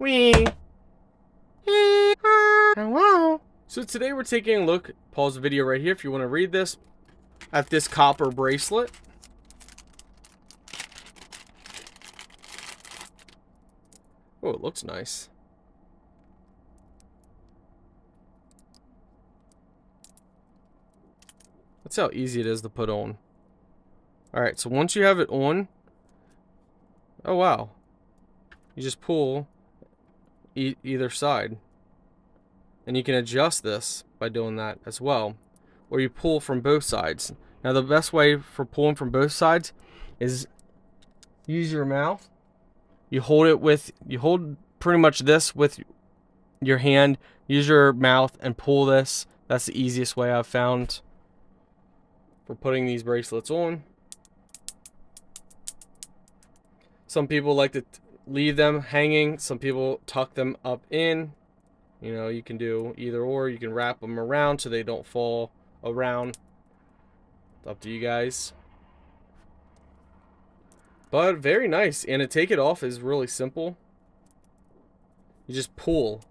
Wee. Hello. So today we're taking a look, pause the video right here if you want to read this, at this copper bracelet. Oh, it looks nice. That's how easy it is to put on. Alright, so once you have it on, oh wow, you just pull either side. And you can adjust this by doing that as well. Or you pull from both sides. Now the best way for pulling from both sides is use your mouth. You hold pretty much this with your hand. Use your mouth and pull this. That's the easiest way I've found for putting these bracelets on. Some people like to leave them hanging. Some people tuck them up in. You know, you can do either or. You can wrap them around so they don't fall around. It's up to you guys. But very nice. And to take it off is really simple. You just pull.